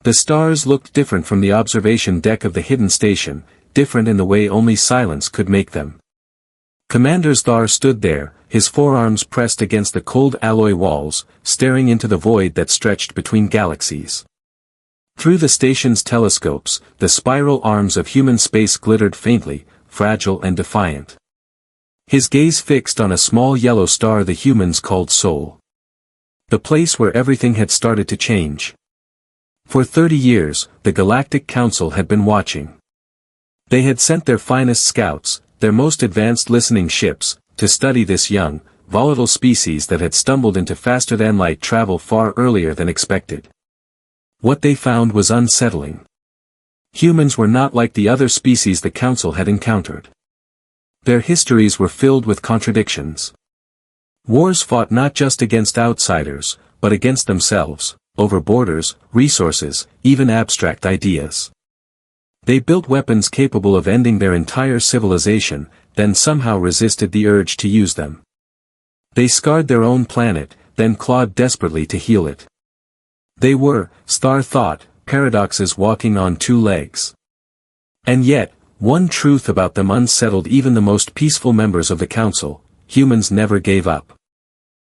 The stars looked different from the observation deck of the hidden station, different in the way only silence could make them. Commander Thar stood there, his forearms pressed against the cold alloy walls, staring into the void that stretched between galaxies. Through the station's telescopes, the spiral arms of human space glittered faintly, fragile and defiant. His gaze fixed on a small yellow star the humans called Sol. The place where everything had started to change. For 30 years, the Galactic Council had been watching. They had sent their finest scouts, their most advanced listening ships, to study this young, volatile species that had stumbled into faster-than-light travel far earlier than expected. What they found was unsettling. Humans were not like the other species the Council had encountered. Their histories were filled with contradictions. Wars fought not just against outsiders, but against themselves, over borders, resources, even abstract ideas. They built weapons capable of ending their entire civilization, then somehow resisted the urge to use them. They scarred their own planet, then clawed desperately to heal it. They were, Star thought, paradoxes walking on two legs. And yet, one truth about them unsettled even the most peaceful members of the Council: humans never gave up.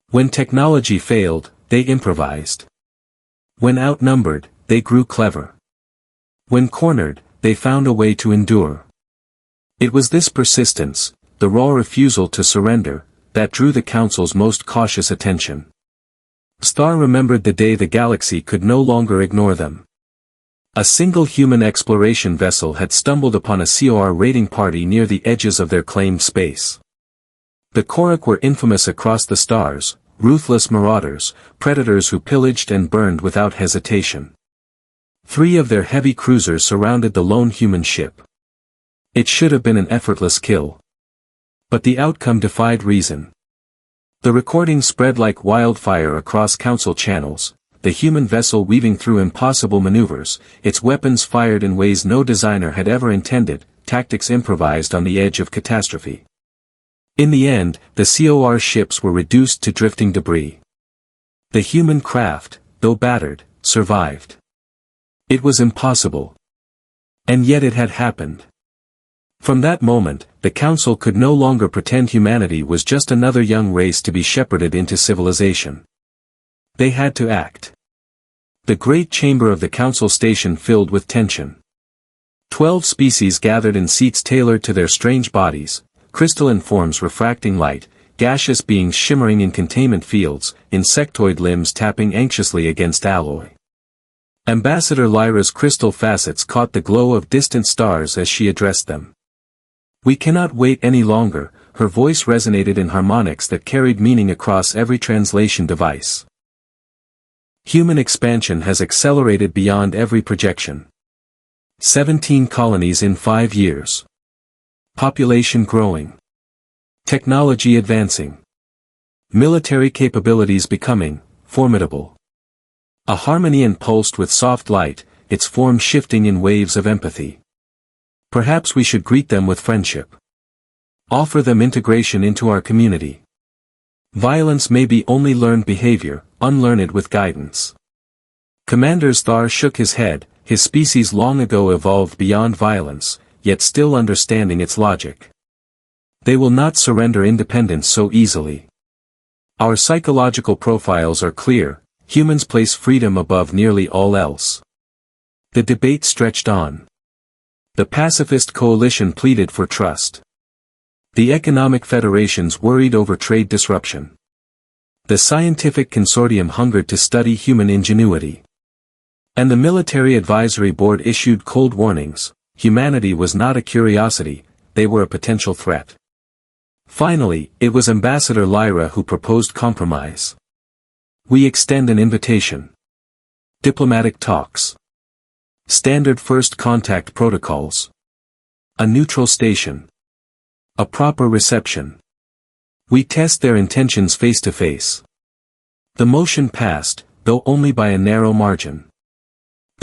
When technology failed, they improvised. When outnumbered, they grew clever. When cornered, they found a way to endure. It was this persistence, the raw refusal to surrender, that drew the Council's most cautious attention. Star remembered the day the galaxy could no longer ignore them. A single human exploration vessel had stumbled upon a COR raiding party near the edges of their claimed space. The Korok were infamous across the stars, ruthless marauders, predators who pillaged and burned without hesitation. 3 of their heavy cruisers surrounded the lone human ship. It should have been an effortless kill. But the outcome defied reason. The recording spread like wildfire across Council channels, the human vessel weaving through impossible maneuvers, its weapons fired in ways no designer had ever intended, tactics improvised on the edge of catastrophe. In the end, the COR ships were reduced to drifting debris. The human craft, though battered, survived. It was impossible. And yet it had happened. From that moment, the Council could no longer pretend humanity was just another young race to be shepherded into civilization. They had to act. The great chamber of the Council station filled with tension. 12 species gathered in seats tailored to their strange bodies, crystalline forms refracting light, gaseous beings shimmering in containment fields, insectoid limbs tapping anxiously against alloy. Ambassador Lyra's crystal facets caught the glow of distant stars as she addressed them. "We cannot wait any longer," her voice resonated in harmonics that carried meaning across every translation device. Human expansion has accelerated beyond every projection. 17 colonies in 5 years. Population growing. Technology advancing. Military capabilities becoming formidable. A harmony pulsed with soft light, its form shifting in waves of empathy. Perhaps we should greet them with friendship. Offer them integration into our community. Violence may be only learned behavior, unlearn it with guidance. Commander Thar shook his head, his species long ago evolved beyond violence, yet still understanding its logic. They will not surrender independence so easily. Our psychological profiles are clear, humans place freedom above nearly all else. The debate stretched on. The pacifist coalition pleaded for trust. The economic federations worried over trade disruption. The scientific consortium hungered to study human ingenuity. And the military advisory board issued cold warnings: humanity was not a curiosity, they were a potential threat. Finally, it was Ambassador Lyra who proposed compromise. "We extend an invitation. Diplomatic talks. Standard first contact protocols. A neutral station. A proper reception. We test their intentions face to face." The motion passed, though only by a narrow margin.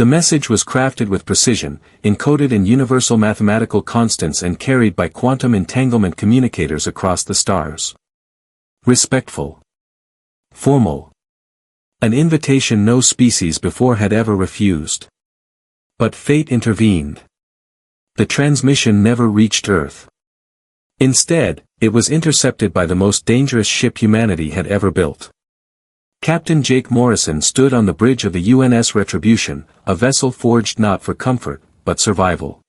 The message was crafted with precision, encoded in universal mathematical constants and carried by quantum entanglement communicators across the stars. Respectful. Formal. An invitation no species before had ever refused. But fate intervened. The transmission never reached Earth. Instead, it was intercepted by the most dangerous ship humanity had ever built. Captain Jake Morrison stood on the bridge of the UNS Retribution, a vessel forged not for comfort, but survival.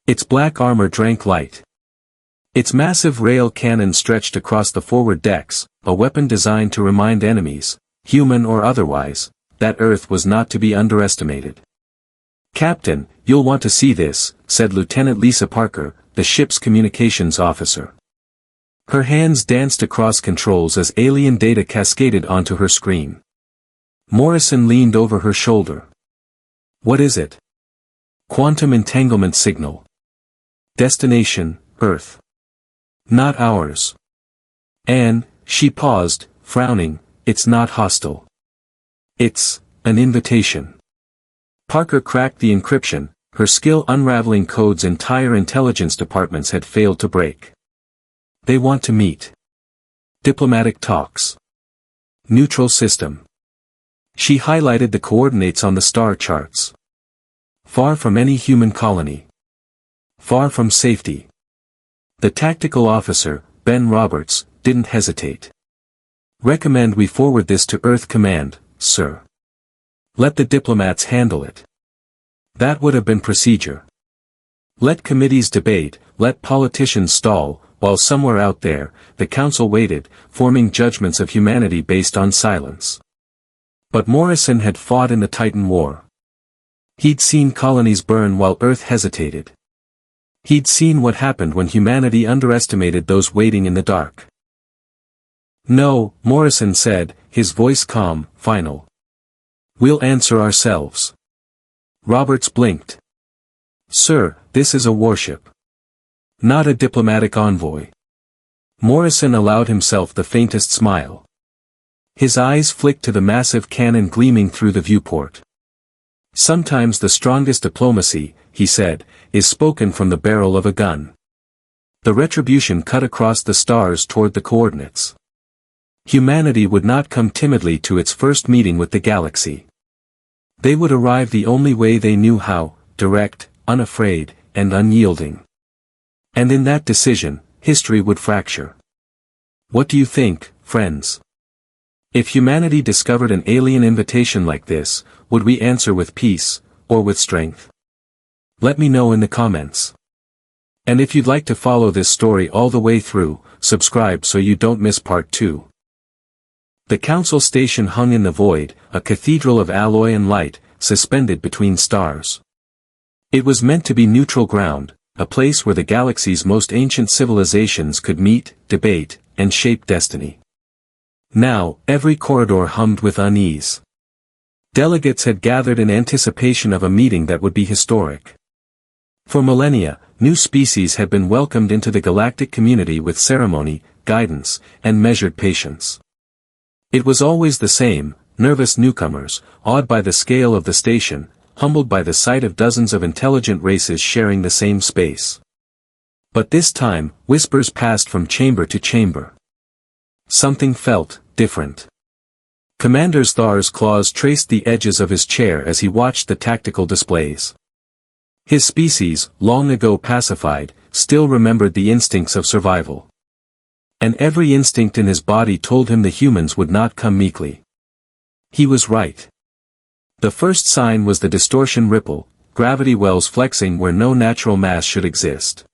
Its black armor drank light. Its massive rail cannon stretched across the forward decks, a weapon designed to remind enemies, human or otherwise, that Earth was not to be underestimated. "Captain, you'll want to see this," said Lieutenant Lisa Parker, the ship's communications officer. Her hands danced across controls as alien data cascaded onto her screen. Morrison leaned over her shoulder. "What is it?" "Quantum entanglement signal. Destination, Earth. Not ours. And," she paused, frowning, "it's not hostile. It's an invitation." Parker cracked the encryption, her skill unraveling codes entire intelligence departments had failed to break. "They want to meet. Diplomatic talks. Neutral system." She highlighted the coordinates on the star charts. "Far from any human colony. Far from safety." The tactical officer, Ben Roberts, didn't hesitate. "Recommend we forward this to Earth Command, sir. Let the diplomats handle it." That would have been procedure. Let committees debate, let politicians stall, while somewhere out there, the council waited, forming judgments of humanity based on silence. But Morrison had fought in the Titan War. He'd seen colonies burn while Earth hesitated. He'd seen what happened when humanity underestimated those waiting in the dark. "No," Morrison said, his voice calm, final. "We'll answer ourselves." Roberts blinked. "Sir, this is a warship. Not a diplomatic envoy." Morrison allowed himself the faintest smile. His eyes flicked to the massive cannon gleaming through the viewport. "Sometimes the strongest diplomacy," he said, "is spoken from the barrel of a gun." The Retribution cut across the stars toward the coordinates. Humanity would not come timidly to its first meeting with the galaxy. They would arrive the only way they knew how, direct, unafraid, and unyielding. And in that decision, history would fracture. What do you think, friends? If humanity discovered an alien invitation like this, would we answer with peace, or with strength? Let me know in the comments. And if you'd like to follow this story all the way through, subscribe so you don't miss part 2. The council station hung in the void, a cathedral of alloy and light, suspended between stars. It was meant to be neutral ground, a place where the galaxy's most ancient civilizations could meet, debate, and shape destiny. Now, every corridor hummed with unease. Delegates had gathered in anticipation of a meeting that would be historic. For millennia, new species had been welcomed into the galactic community with ceremony, guidance, and measured patience. It was always the same, nervous newcomers, awed by the scale of the station, humbled by the sight of dozens of intelligent races sharing the same space. But this time, whispers passed from chamber to chamber. Something felt different. Commander Thar's claws traced the edges of his chair as he watched the tactical displays. His species, long ago pacified, still remembered the instincts of survival. And every instinct in his body told him the humans would not come meekly. He was right. The first sign was the distortion ripple, gravity wells flexing where no natural mass should exist.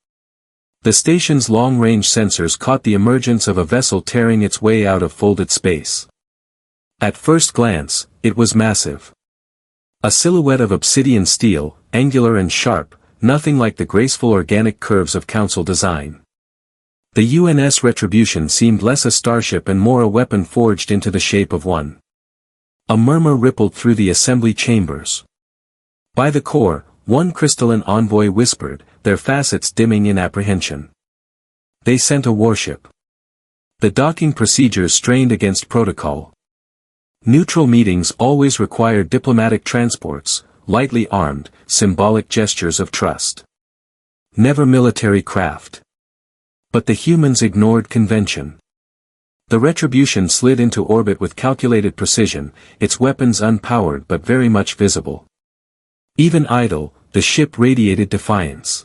The station's long-range sensors caught the emergence of a vessel tearing its way out of folded space. At first glance, it was massive. A silhouette of obsidian steel, angular and sharp, nothing like the graceful organic curves of council design. The UNS Retribution seemed less a starship and more a weapon forged into the shape of one. A murmur rippled through the assembly chambers. By the core, one crystalline envoy whispered, their facets dimming in apprehension. They sent a warship. The docking procedures strained against protocol. Neutral meetings always required diplomatic transports, lightly armed, symbolic gestures of trust. Never military craft. But the humans ignored convention. The Retribution slid into orbit with calculated precision, its weapons unpowered but very much visible. Even idle, the ship radiated defiance.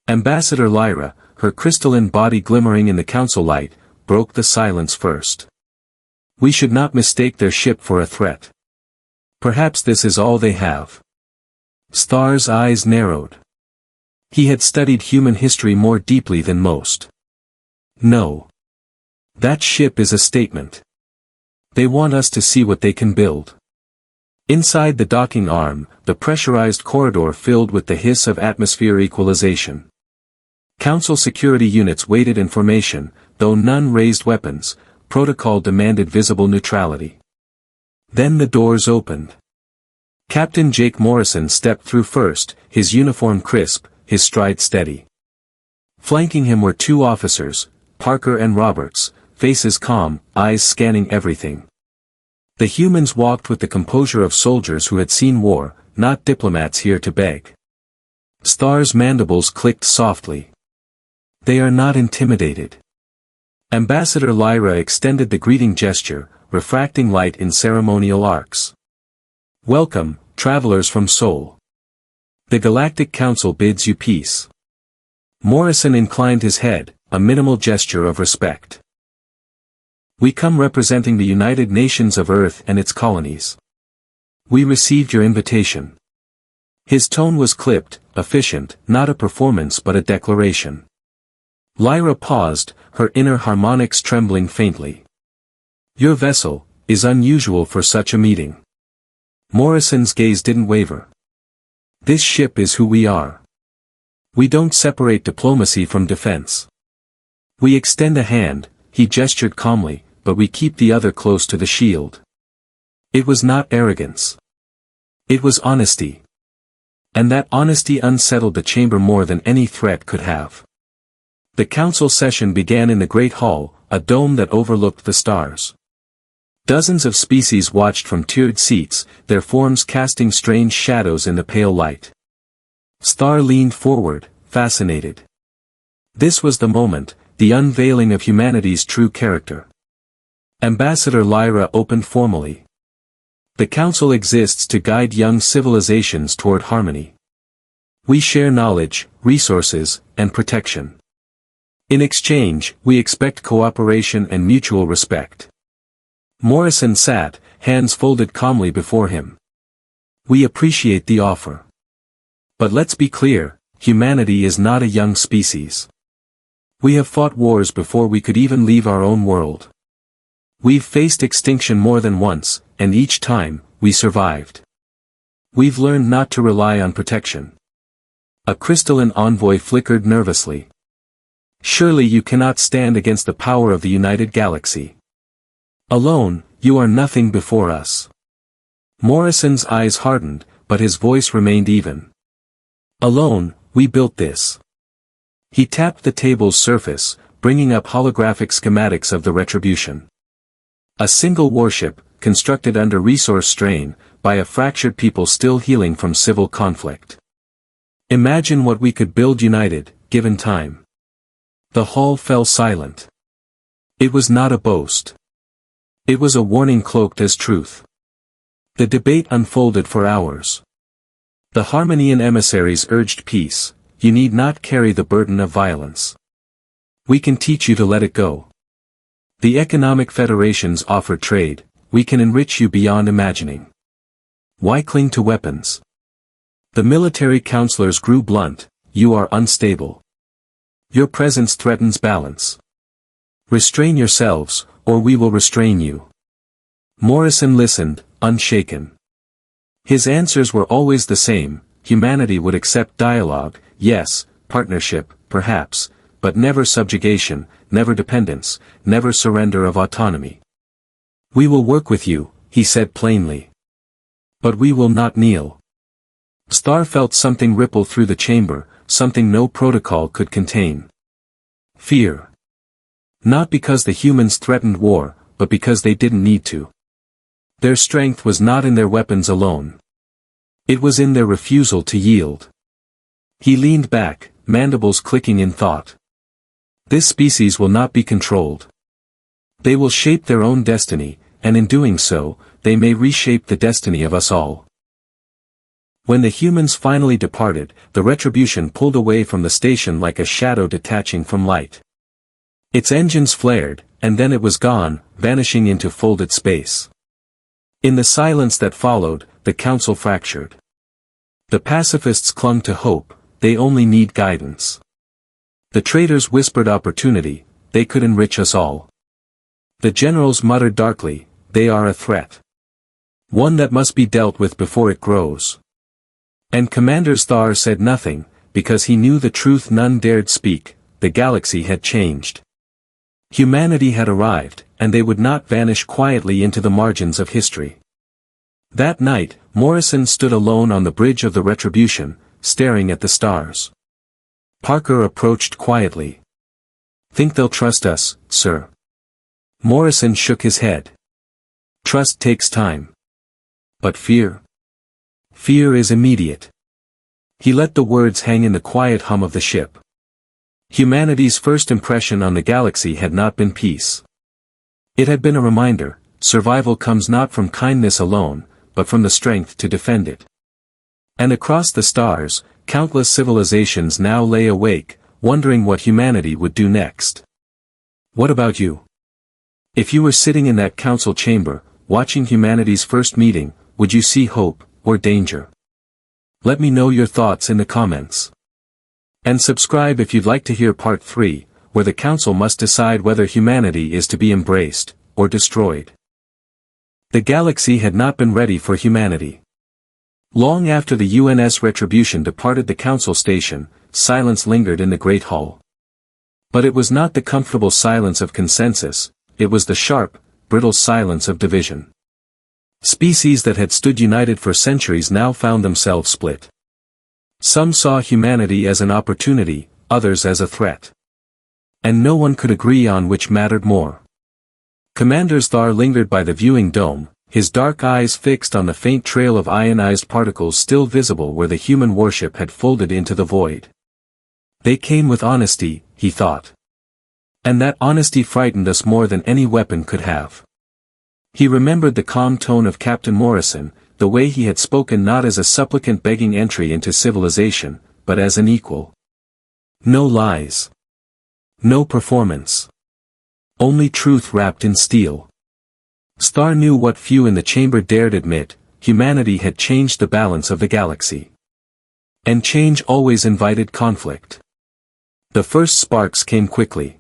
Ambassador Lyra, her crystalline body glimmering in the council light, broke the silence first. We should not mistake their ship for a threat. Perhaps this is all they have. Star's eyes narrowed. He had studied human history more deeply than most. No. That ship is a statement. They want us to see what they can build. Inside the docking arm, the pressurized corridor filled with the hiss of atmosphere equalization. Council security units waited in formation, though none raised weapons. Protocol demanded visible neutrality. Then the doors opened. Captain Jake Morrison stepped through first, his uniform crisp, his stride steady. Flanking him were two officers, Parker and Roberts, faces calm, eyes scanning everything. The humans walked with the composure of soldiers who had seen war, not diplomats here to beg. Star's mandibles clicked softly. They are not intimidated. Ambassador Lyra extended the greeting gesture, refracting light in ceremonial arcs. Welcome, travelers from Sol. The Galactic Council bids you peace. Morrison inclined his head, a minimal gesture of respect. We come representing the United Nations of Earth and its colonies. We received your invitation. His tone was clipped, efficient, not a performance but a declaration. Lyra paused, her inner harmonics trembling faintly. Your vessel is unusual for such a meeting. Morrison's gaze didn't waver. This ship is who we are. We don't separate diplomacy from defense. We extend a hand, he gestured calmly, but we keep the other close to the shield. It was not arrogance. It was honesty. And that honesty unsettled the chamber more than any threat could have. The council session began in the Great Hall, a dome that overlooked the stars. Dozens of species watched from tiered seats, their forms casting strange shadows in the pale light. Star leaned forward, fascinated. This was the moment, the unveiling of humanity's true character. Ambassador Lyra opened formally. The council exists to guide young civilizations toward harmony. We share knowledge, resources, and protection. In exchange, we expect cooperation and mutual respect. Morrison sat, hands folded calmly before him. We appreciate the offer. But let's be clear, humanity is not a young species. We have fought wars before we could even leave our own world. We've faced extinction more than once, and each time, we survived. We've learned not to rely on protection. A crystalline envoy flickered nervously. Surely you cannot stand against the power of the United Galaxy. Alone, you are nothing before us. Morrison's eyes hardened, but his voice remained even. Alone, we built this. He tapped the table's surface, bringing up holographic schematics of the Retribution. A single warship, constructed under resource strain, by a fractured people still healing from civil conflict. Imagine what we could build united, given time. The hall fell silent. It was not a boast. It was a warning cloaked as truth. The debate unfolded for hours. The Harmonian emissaries urged peace. You need not carry the burden of violence. We can teach you to let it go. The economic federations offer trade. We can enrich you beyond imagining. Why cling to weapons? The military counselors grew blunt. You are unstable. Your presence threatens balance. Restrain yourselves, or we will restrain you. Morrison listened, unshaken. His answers were always the same. Humanity would accept dialogue, yes, partnership, perhaps, but never subjugation, never dependence, never surrender of autonomy. We will work with you, he said plainly. But we will not kneel. Star felt something ripple through the chamber, something no protocol could contain. Fear. Not because the humans threatened war, but because they didn't need to. Their strength was not in their weapons alone. It was in their refusal to yield. He leaned back, mandibles clicking in thought. This species will not be controlled. They will shape their own destiny, and in doing so, they may reshape the destiny of us all. When the humans finally departed, the Retribution pulled away from the station like a shadow detaching from light. Its engines flared, and then it was gone, vanishing into folded space. In the silence that followed, the council fractured. The pacifists clung to hope, they only need guidance. The traitors whispered opportunity, they could enrich us all. The generals muttered darkly, they are a threat. One that must be dealt with before it grows. And Commander Thar said nothing, because he knew the truth none dared speak, the galaxy had changed. Humanity had arrived, and they would not vanish quietly into the margins of history. That night, Morrison stood alone on the bridge of the Retribution, staring at the stars. Parker approached quietly. Think they'll trust us, sir? Morrison shook his head. Trust takes time. But fear? Fear is immediate. He let the words hang in the quiet hum of the ship. Humanity's first impression on the galaxy had not been peace. It had been a reminder, survival comes not from kindness alone, but from the strength to defend it. And across the stars, countless civilizations now lay awake, wondering what humanity would do next. What about you? If you were sitting in that council chamber, watching humanity's first meeting, would you see hope, or danger? Let me know your thoughts in the comments. And subscribe if you'd like to hear part 3, where the council must decide whether humanity is to be embraced, or destroyed. The galaxy had not been ready for humanity. Long after the UNS Retribution departed the council station, silence lingered in the Great Hall. But it was not the comfortable silence of consensus, it was the sharp, brittle silence of division. Species that had stood united for centuries now found themselves split. Some saw humanity as an opportunity, others as a threat. And no one could agree on which mattered more. Commander Thar lingered by the viewing dome, his dark eyes fixed on the faint trail of ionized particles still visible where the human warship had folded into the void. They came with honesty, he thought. And that honesty frightened us more than any weapon could have. He remembered the calm tone of Captain Morrison, the way he had spoken not as a supplicant begging entry into civilization, but as an equal. No lies. No performance. Only truth wrapped in steel. Thar knew what few in the chamber dared admit, humanity had changed the balance of the galaxy. And change always invited conflict. The first sparks came quickly.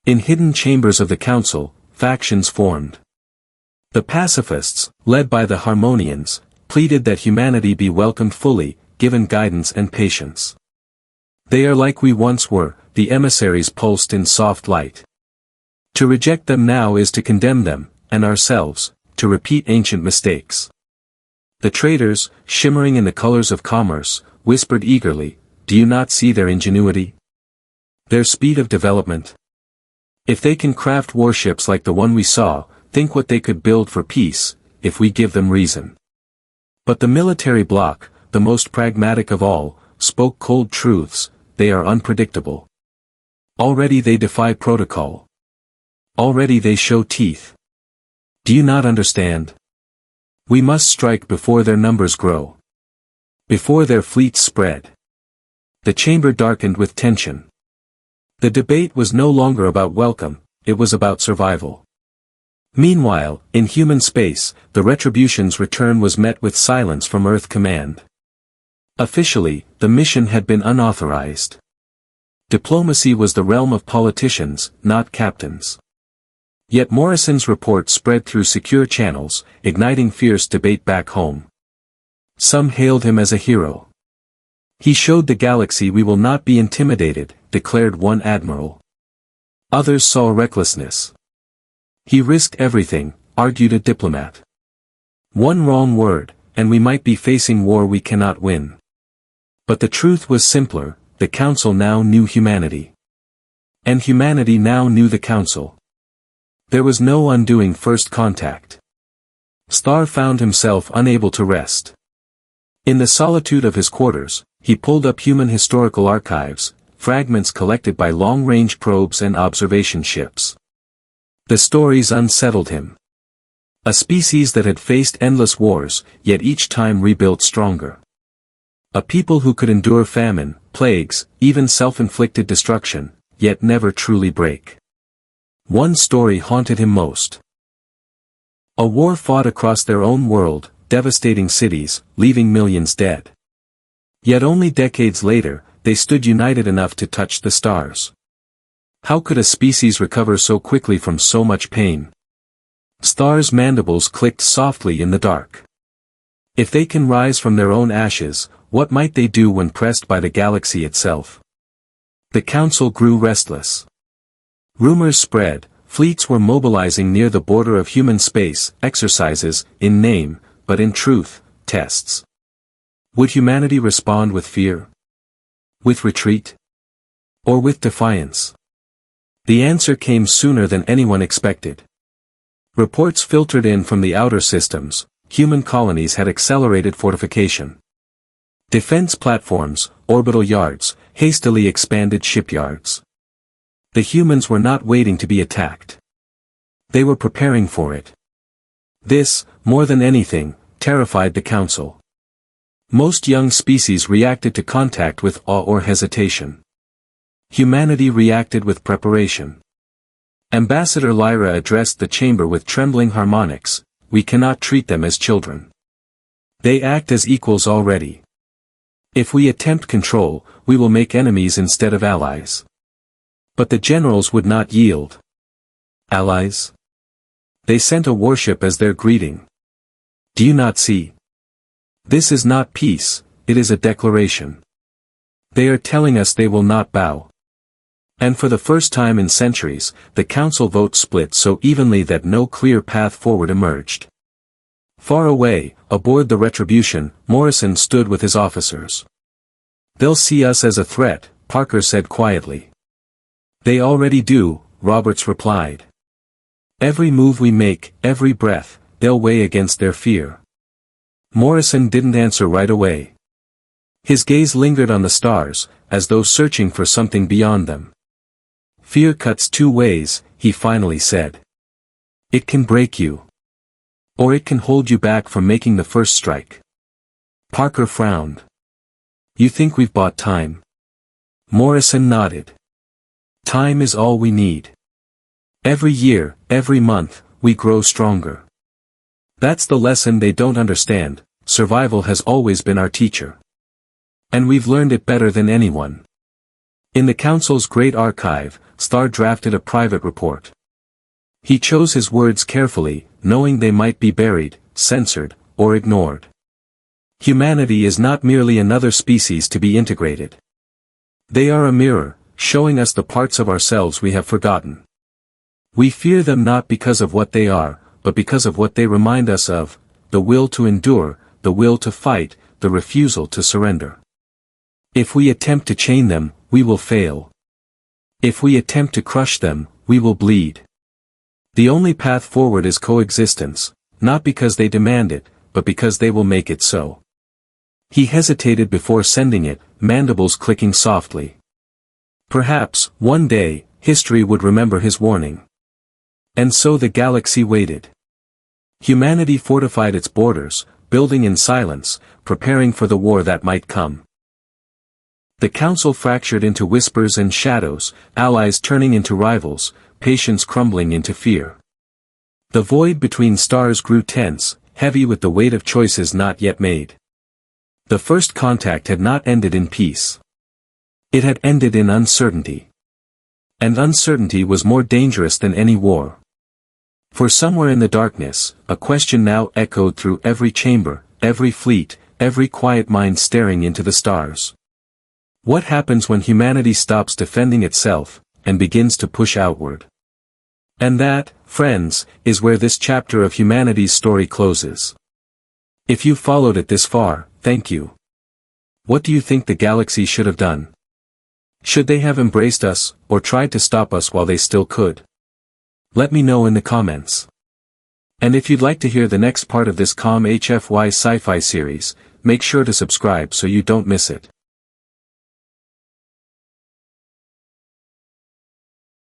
In hidden chambers of the council, factions formed. The pacifists, led by the Harmonians, pleaded that humanity be welcomed fully, given guidance and patience. They are like we once were, the emissaries pulsed in soft light. To reject them now is to condemn them, and ourselves, to repeat ancient mistakes. The traitors, shimmering in the colors of commerce, whispered eagerly, do you not see their ingenuity? Their speed of development? If they can craft warships like the one we saw, think what they could build for peace, if we give them reason. But the military bloc, the most pragmatic of all, spoke cold truths, they are unpredictable. Already they defy protocol. Already they show teeth. Do you not understand? We must strike before their numbers grow. Before their fleets spread. The chamber darkened with tension. The debate was no longer about welcome, it was about survival. Meanwhile, in human space, the Retribution's return was met with silence from Earth Command. Officially, the mission had been unauthorized. Diplomacy was the realm of politicians, not captains. Yet Morrison's report spread through secure channels, igniting fierce debate back home. Some hailed him as a hero. He showed the galaxy we will not be intimidated, declared one admiral. Others saw recklessness. He risked everything, argued a diplomat. One wrong word, and we might be facing war we cannot win. But the truth was simpler, the council now knew humanity. And humanity now knew the council. There was no undoing first contact. Thar found himself unable to rest. In the solitude of his quarters, he pulled up human historical archives, fragments collected by long-range probes and observation ships. The stories unsettled him. A species that had faced endless wars, yet each time rebuilt stronger. A people who could endure famine, plagues, even self-inflicted destruction, yet never truly break. One story haunted him most. A war fought across their own world, devastating cities, leaving millions dead. Yet only decades later, they stood united enough to touch the stars. How could a species recover so quickly from so much pain? Stars' mandibles clicked softly in the dark. If they can rise from their own ashes, what might they do when pressed by the galaxy itself? The council grew restless. Rumors spread, fleets were mobilizing near the border of human space, exercises, in name, but in truth, tests. Would humanity respond with fear? With retreat? Or with defiance? The answer came sooner than anyone expected. Reports filtered in from the outer systems. Human colonies had accelerated fortification. Defense platforms, orbital yards, hastily expanded shipyards. The humans were not waiting to be attacked. They were preparing for it. This, more than anything, terrified the council. Most young species reacted to contact with awe or hesitation. Humanity reacted with preparation. Ambassador Lyra addressed the chamber with trembling harmonics. We cannot treat them as children. They act as equals already. If we attempt control, we will make enemies instead of allies. But the generals would not yield. Allies? They sent a warship as their greeting. Do you not see? This is not peace, it is a declaration. They are telling us they will not bow. And for the first time in centuries, the council vote split so evenly that no clear path forward emerged. Far away, aboard the Retribution, Morrison stood with his officers. They'll see us as a threat, Parker said quietly. They already do, Roberts replied. Every move we make, every breath, they'll weigh against their fear. Morrison didn't answer right away. His gaze lingered on the stars, as though searching for something beyond them. Fear cuts two ways, he finally said. It can break you. Or it can hold you back from making the first strike. Parker frowned. You think we've bought time? Morrison nodded. Time is all we need. Every year, every month, we grow stronger. That's the lesson they don't understand. Survival has always been our teacher. And we've learned it better than anyone. In the Council's great archive, Starr drafted a private report. He chose his words carefully, knowing they might be buried, censored, or ignored. Humanity is not merely another species to be integrated. They are a mirror, showing us the parts of ourselves we have forgotten. We fear them not because of what they are, but because of what they remind us of, the will to endure, the will to fight, the refusal to surrender. If we attempt to chain them, we will fail. If we attempt to crush them, we will bleed. The only path forward is coexistence, not because they demand it, but because they will make it so. He hesitated before sending it, mandibles clicking softly. Perhaps, one day, history would remember his warning. And so the galaxy waited. Humanity fortified its borders, building in silence, preparing for the war that might come. The council fractured into whispers and shadows, allies turning into rivals, patience crumbling into fear. The void between stars grew tense, heavy with the weight of choices not yet made. The first contact had not ended in peace. It had ended in uncertainty. And uncertainty was more dangerous than any war. For somewhere in the darkness, a question now echoed through every chamber, every fleet, every quiet mind staring into the stars. What happens when humanity stops defending itself, and begins to push outward? And that, friends, is where this chapter of humanity's story closes. If you followed it this far, thank you. What do you think the galaxy should have done? Should they have embraced us, or tried to stop us while they still could? Let me know in the comments. And if you'd like to hear the next part of this calm HFY sci-fi series, make sure to subscribe so you don't miss it.